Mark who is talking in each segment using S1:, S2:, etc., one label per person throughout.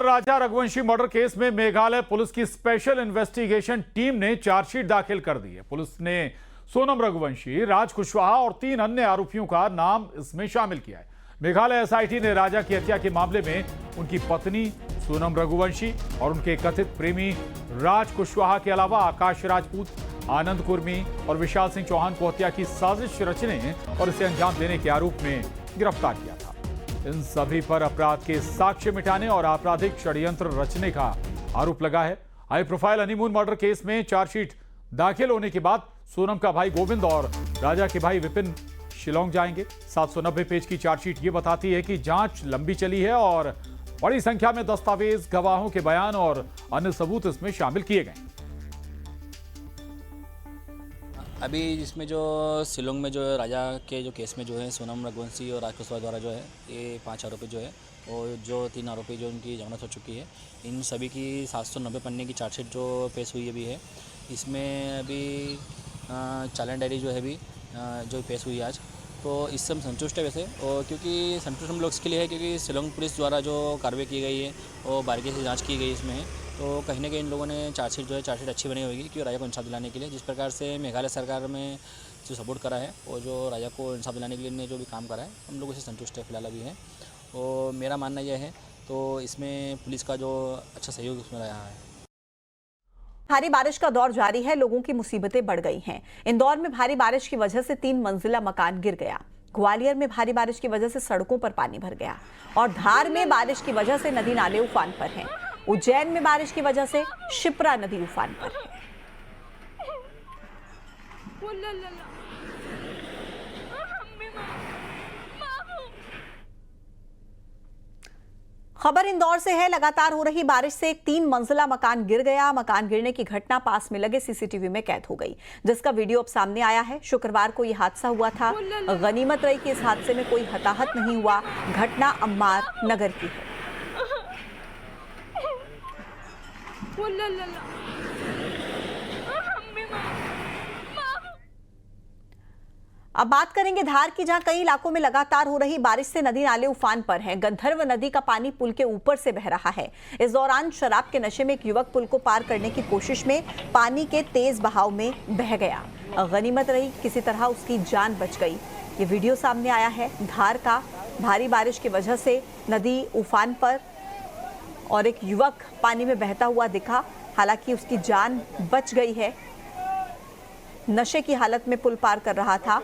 S1: राजा Raghuvanshi murder case में Meghalaya police की special investigation team ने चार्जशीट दाखिल कर दी है। पुलिस ने सोनम रघुवंशी, राज कुशवाहा और 3 अन्य आरोपियों का नाम इसमें शामिल किया है। मेघालय एसआईटी ने राजा की हत्या के मामले में उनकी पत्नी सोनम रघुवंशी और उनके कथित प्रेमी राज कुशवाहा के अलावा आकाश राजपूत, आनंद कुर्मी और विशाल सिंह चौहान को हत्या की साजिश रचने और इसे अंजाम देने के आरोप में गिरफ्तार किया था। इन सभी पर अपराध के साक्ष्य मिटाने और आपराधिक षड्यंत्र रचने का आरोप लगा है। High profile honeymoon murder case में चार्जशीट दाखिल होने के बाद सोनम का भाई गोविंद और राजा के भाई विपिन शिलोंग जाएंगे। 790 पेज की चार्जशीट ये बताती है कि जांच लंबी चली है और बड़ी संख्या में दस्तावेज, गवाहों के बयान और अन्य सबूत इसमें शामिल किए गए।
S2: अभी इसमें जो शिलोंग में जो राजा के जो केस में जो है सोनम रघुवंशी और राज कुशवाहा द्वारा जो है ये 5 आरोपी जो है और जो 3 आरोपी जो उनकी जमानत हो चुकी है, इन सभी की 790 पन्ने की चार्जशीट जो पेश हुई अभी है। इसमें अभी चालान डायरी जो है अभी जो पेश हुई आज, तो इससे हम संतुष्ट है वैसे। और क्योंकि संतुष्ट हम लोग इसके लिए है क्योंकि शिलोंग पुलिस द्वारा जो कार्रवाई की गई है और बारीकी से जांच की गई इसमें, तो कहीं ना कहीं इन लोगों ने चार्जशीट अच्छी बनी होगी कि राजा को इंसाफ दिलाने के लिए जिस प्रकार से मेघालय सरकार में जो सपोर्ट करा है और जो राजा को इंसाफ दिलाने के लिए ने जो भी काम करा है, हम लोग इसे संतुष्ट है फिलहाल अभी है। और मेरा मानना यह है तो इसमें पुलिस का जो अच्छा सहयोग इसमें रहा है।
S3: भारी बारिश का दौर जारी है, लोगों की मुसीबतें बढ़ गई हैं। इंदौर में भारी बारिश की वजह से 3 मंजिला मकान गिर गया। ग्वालियर में भारी बारिश की वजह से सड़कों पर पानी भर गया और धार में बारिश की वजह से नदी नाले उफान पर हैं। उज्जैन में बारिश की वजह से शिप्रा नदी उफान पर है। खबर इंदौर से है। लगातार हो रही बारिश से एक 3 मंजिला मकान गिर गया। मकान गिरने की घटना पास में लगे सीसीटीवी में कैद हो गई, जिसका वीडियो अब सामने आया है। शुक्रवार को यह हादसा हुआ था। गनीमत रही कि इस हादसे में कोई हताहत नहीं हुआ। घटना अम्मार नगर की है। अब बात करेंगे धार की, जहां कई इलाकों में लगातार हो रही बारिश से नदी नाले उफान पर हैं। गंधर्व नदी का पानी पुल के ऊपर से बह रहा है। इस दौरान शराब के नशे में एक युवक पुल को पार करने की कोशिश में पानी के तेज बहाव में बह गया। गनीमत रही किसी तरह उसकी जान बच गई। ये वीडियो सामने आया है धार का। भारी बारिश की वजह से नदी उफान पर और एक युवक पानी में बहता हुआ दिखा। हालांकि उसकी जान बच गई है। नशे की हालत में पुल पार कर रहा था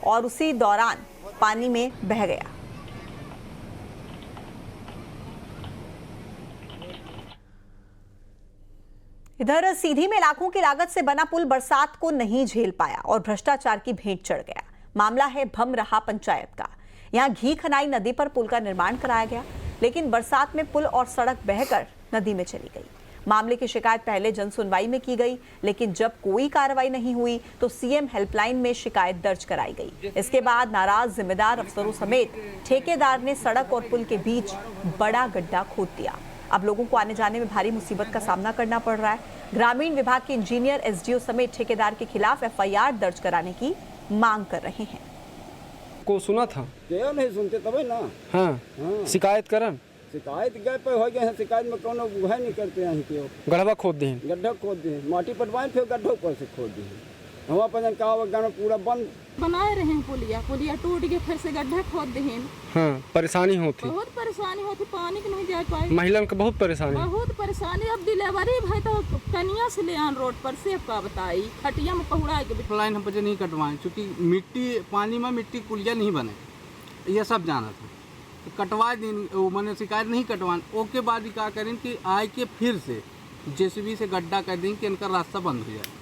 S3: और उसी दौरान पानी में बह गया। इधर सीधी में लाखों की लागत से बना पुल बरसात को नहीं झेल पाया और भ्रष्टाचार की भेंट चढ़ गया। मामला है भमरहा पंचायत का। यहां घी खनाई नदी पर पुल का निर्माण कराया गया, लेकिन बरसात में पुल और सड़क बहकर नदी में चली गई। मामले की शिकायत पहले जन सुनवाई में की गई, लेकिन जब कोई कार्रवाई नहीं हुई तो सीएम हेल्पलाइन में शिकायत दर्ज कराई गई। इसके बाद नाराज जिम्मेदार अफसरों समेत ठेकेदार ने सड़क और पुल के बीच बड़ा गड्ढा खोद दिया। अब लोगों को आने जाने में भारी मुसीबत का सामना करना पड़ रहा है। ग्रामीण विभाग के इंजीनियर, एसडीओ समेत ठेकेदार के खिलाफ एफआईआर दर्ज कराने की मांग कर रहे हैं।
S4: को सुना था
S5: क्या नहीं सुनते तब ना।
S4: हाँ। शिकायत करन
S5: शिकायत गए पे हो गए हैं। शिकायत में कौन वह नहीं करते हैं कि
S4: गढ़वा खोद दी,
S5: गड्ढा खोद दिए, माटी पटवाए फिर गड्ढा ऊपर से खोद दिए। हमारा पजन का गाँव पूरा बंद
S6: बनाए रहे हैं। पुलिया टूट के फिर से गड्ढा खोद दिए।
S4: हाँ, परेशानी होती,
S6: बहुत परेशानी होती, पानी के नहीं जा पाए।
S4: महिला को बहुत परेशानी।
S6: अब डिलीवरी भाई तो कनिया से ले आन रोड पर से का बताई खटिया में पहुड़ा के
S7: लाइन हम पजे नहीं कटवाएं, क्योंकि मिट्टी पानी में मिट्टी कुलिया नहीं बने, ये सब जाना था। तो कटवाए दिन वो मैंने शिकायत नहीं कटवान। ओके बाद भी क्या करें कि आए के फिर से जेसीबी से गड्ढा कर दें कि इनका रास्ता बंद हो जाए।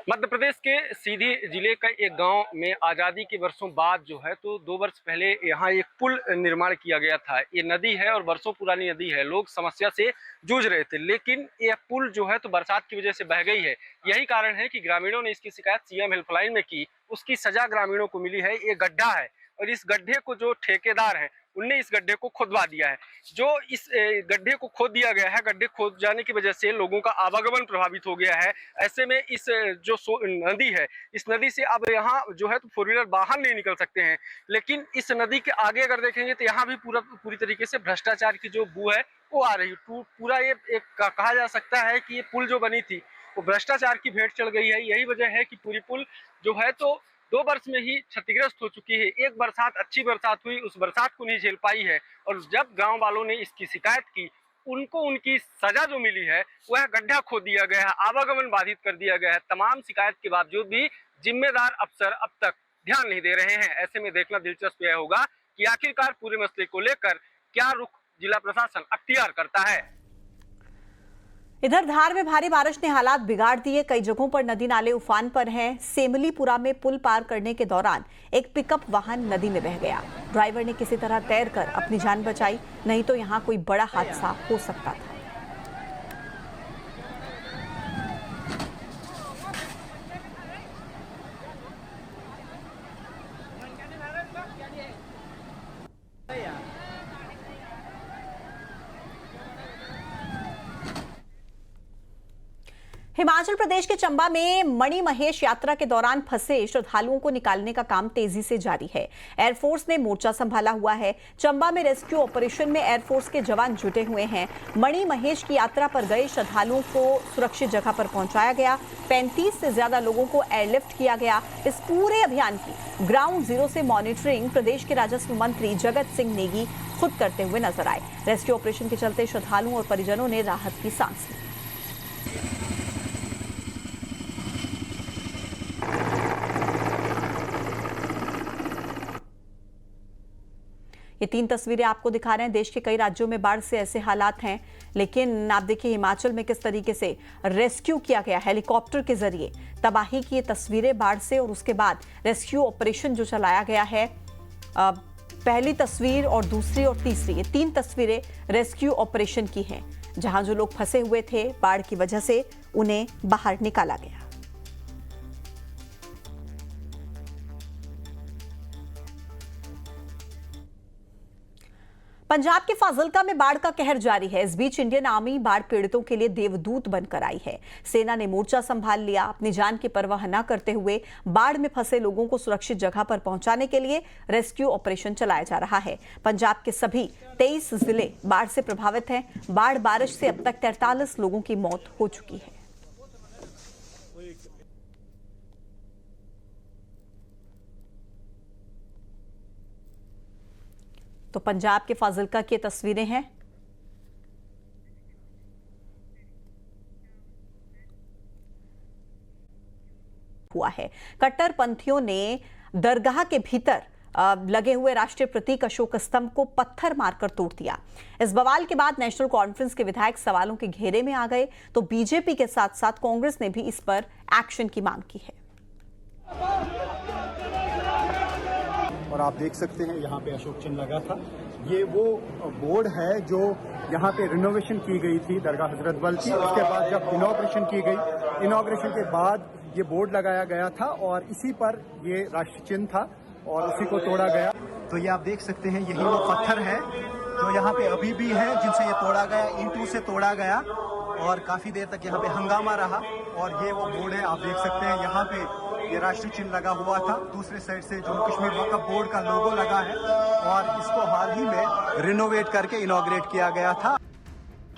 S4: मध्य प्रदेश के सीधी जिले का एक गांव में आज़ादी के वर्षों बाद जो है तो 2 वर्ष पहले यहाँ एक पुल निर्माण किया गया था। ये नदी है और वर्षों पुरानी नदी है। लोग समस्या से जूझ रहे थे, लेकिन यह पुल जो है तो बरसात की वजह से बह गई है। यही कारण है कि ग्रामीणों ने इसकी शिकायत सीएम हेल्पलाइन में की। उसकी सजा ग्रामीणों को मिली है। ये गड्ढा है और इस गड्ढे को जो ठेकेदार है उनने इस गड्ढे को खुदवा दिया है। जो इस गड्ढे को खोद दिया गया है, गड्ढे खोद जाने की वजह से लोगों का आवागमन प्रभावित हो गया है। ऐसे में इस जो नदी है, इस नदी से अब यहाँ जो है तो 4 व्हीलर बाहर नहीं निकल सकते हैं। लेकिन इस नदी के आगे अगर देखेंगे तो यहाँ भी पूरी तरीके से भ्रष्टाचार की जो बू है वो आ रही है। पूरा ये एक कहा जा सकता है कि ये पुल जो बनी थी वो भ्रष्टाचार की भेंट चढ़ गई है। यही वजह है कि पूरी पुल जो है तो 2 वर्ष में ही क्षतिग्रस्त हो चुकी है। एक बरसात अच्छी बरसात हुई, उस बरसात को नहीं झेल पाई है और जब गांव वालों ने इसकी शिकायत की, उनको उनकी सजा जो मिली है वह गड्ढा खोद दिया गया है, आवागमन बाधित कर दिया गया है। तमाम शिकायत के बावजूद भी जिम्मेदार अफसर अब तक ध्यान नहीं दे रहे हैं। ऐसे में देखना दिलचस्प यह होगा कि आखिरकार पूरे मसले को लेकर क्या रुख जिला प्रशासन अख्तियार करता है।
S3: इधर धार में भारी बारिश ने हालात बिगाड़ दिए। कई जगहों पर नदी नाले उफान पर हैं। सेमलीपुरा में पुल पार करने के दौरान एक पिकअप वाहन नदी में बह गया। ड्राइवर ने किसी तरह तैरकर अपनी जान बचाई, नहीं तो यहां कोई बड़ा हादसा हो सकता था। हिमाचल प्रदेश के चंबा में मणि महेश यात्रा के दौरान फंसे श्रद्धालुओं को निकालने का काम तेजी से जारी है। एयरफोर्स ने मोर्चा संभाला हुआ है। चंबा में रेस्क्यू ऑपरेशन में एयरफोर्स के जवान जुटे हुए हैं। मणि महेश की यात्रा पर गए श्रद्धालुओं को सुरक्षित जगह पर पहुंचाया गया। 35 से ज्यादा लोगों को एयरलिफ्ट किया गया। इस पूरे अभियान की ग्राउंड जीरो से मॉनिटरिंग प्रदेश के राजस्व मंत्री जगत सिंह नेगी खुद करते हुए नजर आए। रेस्क्यू ऑपरेशन के चलते श्रद्धालुओं और परिजनों ने राहत की सांस ली। ये 3 तस्वीरें आपको दिखा रहे हैं। देश के कई राज्यों में बाढ़ से ऐसे हालात हैं, लेकिन आप देखिए हिमाचल में किस तरीके से रेस्क्यू किया गया हेलीकॉप्टर के जरिए। तबाही की ये तस्वीरें बाढ़ से और उसके बाद रेस्क्यू ऑपरेशन जो चलाया गया है। पहली तस्वीर और दूसरी और तीसरी, ये 3 तस्वीरें रेस्क्यू ऑपरेशन की हैं, जहां जो लोग फंसे हुए थे बाढ़ की वजह से उन्हें बाहर निकाला गया। पंजाब के फाजिल्का में बाढ़ का कहर जारी है। इस बीच इंडियन आर्मी बाढ़ पीड़ितों के लिए देवदूत बनकर आई है। सेना ने मोर्चा संभाल लिया। अपनी जान की परवाह न करते हुए बाढ़ में फंसे लोगों को सुरक्षित जगह पर पहुंचाने के लिए रेस्क्यू ऑपरेशन चलाया जा रहा है। पंजाब के सभी 23 जिले बाढ़ से प्रभावित हैं। बाढ़ बारिश से अब तक 43 लोगों की मौत हो चुकी है। तो पंजाब के फाजिल्का की तस्वीरें हैं। हुआ है कट्टरपंथियों ने दरगाह के भीतर लगे हुए राष्ट्रीय प्रतीक अशोक स्तंभ को पत्थर मारकर तोड़ दिया। इस बवाल के बाद नेशनल कॉन्फ्रेंस के विधायक सवालों के घेरे में आ गए, तो बीजेपी के साथ साथ कांग्रेस ने भी इस पर एक्शन की मांग की है।
S8: और आप देख सकते हैं यहाँ पे अशोक चिन्ह लगा था। ये वो बोर्ड है जो यहाँ पे रिनोवेशन की गई थी दरगाह हजरत बल की। उसके बाद जब इनॉग्रेशन की गई, इनॉग्रेशन के बाद ये बोर्ड लगाया गया था और इसी पर ये राष्ट्र चिन्ह था और उसी को तोड़ा गया। तो ये आप देख सकते हैं यही वो पत्थर है जो यहाँ पे अभी भी है, जिनसे ये तोड़ा गया, ईंटों से तोड़ा गया और काफी देर तक यहाँ पे हंगामा रहा। और ये वो बोर्ड है, आप देख सकते हैं यहाँ पे ये राष्ट्रीय चिन्ह लगा हुआ था। दूसरे साइड से जम्मू कश्मीर वक्फ बोर्ड का लोगो लगा है और इसको हाल ही में रिनोवेट करके इनॉग्रेट किया गया था।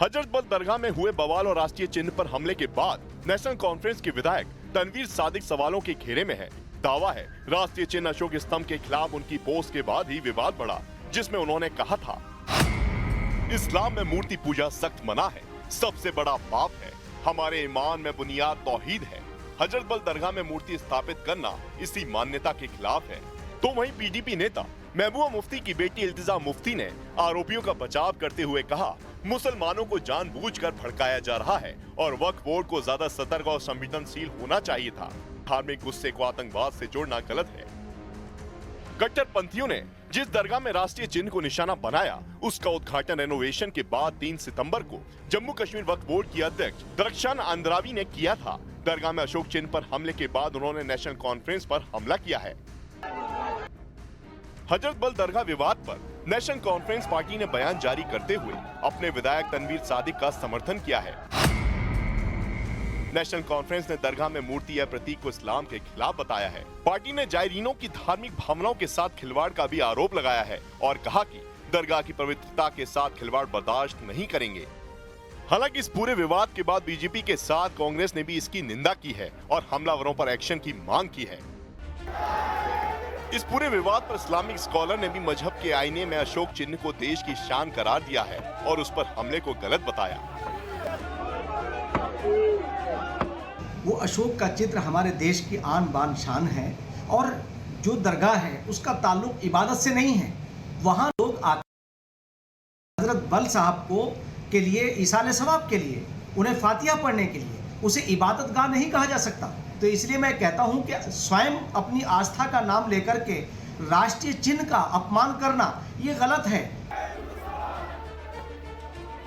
S9: हजरत बल दरगाह में हुए बवाल और राष्ट्रीय चिन्ह पर हमले के बाद नेशनल कॉन्फ्रेंस के विधायक तनवीर सादिक सवालों के घेरे में है। दावा है राष्ट्रीय चिन्ह अशोक स्तंभ के खिलाफ उनकी पोस्ट के बाद ही विवाद बढ़ा, जिसमें उन्होंने कहा था इस्लाम में मूर्ति पूजा सख्त मना है, सबसे बड़ा पाप है, हमारे ईमान में बुनियाद तौहीद है। हजरत बल दरगाह में मूर्ति स्थापित करना इसी मान्यता के खिलाफ है। तो वहीं पीडीपी नेता महबूबा मुफ्ती की बेटी इल्तिजा मुफ्ती ने आरोपियों का बचाव करते हुए कहा, मुसलमानों को जानबूझकर भड़काया जा रहा है और वक्फ बोर्ड को ज्यादा सतर्क और संवेदनशील होना चाहिए था। धार्मिक गुस्से को आतंकवाद से जोड़ना गलत है। कट्टरपंथियों ने जिस दरगाह में राष्ट्रीय चिन्ह को निशाना बनाया, उसका उद्घाटन रेनोवेशन के बाद 3 सितंबर को जम्मू कश्मीर वक्फ बोर्ड की अध्यक्ष दरख्शान अंद्रावी ने किया था। दरगाह में अशोक चिन्ह पर हमले के बाद उन्होंने नेशनल कॉन्फ्रेंस पर हमला किया है। हजरत बल दरगाह विवाद पर नेशनल कॉन्फ्रेंस पार्टी ने बयान जारी करते हुए अपने विधायक तनवीर सादिक का समर्थन किया है। नेशनल कॉन्फ्रेंस ने दरगाह में मूर्ति या प्रतीक को इस्लाम के खिलाफ बताया है। पार्टी ने जायरीनों की धार्मिक भावनाओं के साथ खिलवाड़ का भी आरोप लगाया है और कहा कि दरगाह की पवित्रता के साथ खिलवाड़ बर्दाश्त नहीं करेंगे। हालांकि इस पूरे विवाद के बाद बीजेपी के साथ कांग्रेस ने भी इसकी निंदा की है और हमलावरों पर एक्शन की मांग की है। इस पूरे विवाद पर इस्लामिक स्कॉलर ने भी मजहब के आईने में अशोक चिन्ह को देश की शान करार दिया है और उस पर हमले को गलत बताया।
S10: वो अशोक का चित्र हमारे देश की आन बान शान है और जो दरगाह है उसका ताल्लुक इबादत से नहीं है। वहाँ लोग आकर हजरत बल साहब को के लिए ईसाले सवाब के लिए उन्हें फातिहा पढ़ने के लिए, उसे इबादत गाह नहीं कहा जा सकता। तो इसलिए मैं कहता हूं कि स्वयं अपनी आस्था का नाम लेकर के राष्ट्रीय चिन्ह का अपमान करना ये गलत है।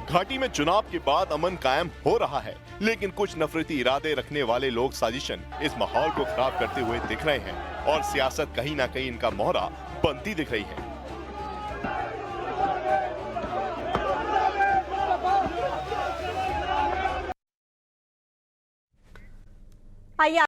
S9: घाटी में चुनाव के बाद अमन कायम हो रहा है, लेकिन कुछ नफरती इरादे रखने वाले लोग साजिशन इस माहौल को खराब करते हुए दिख रहे हैं और सियासत कहीं ना कहीं इनका मोहरा बनती दिख रही है।
S3: आइए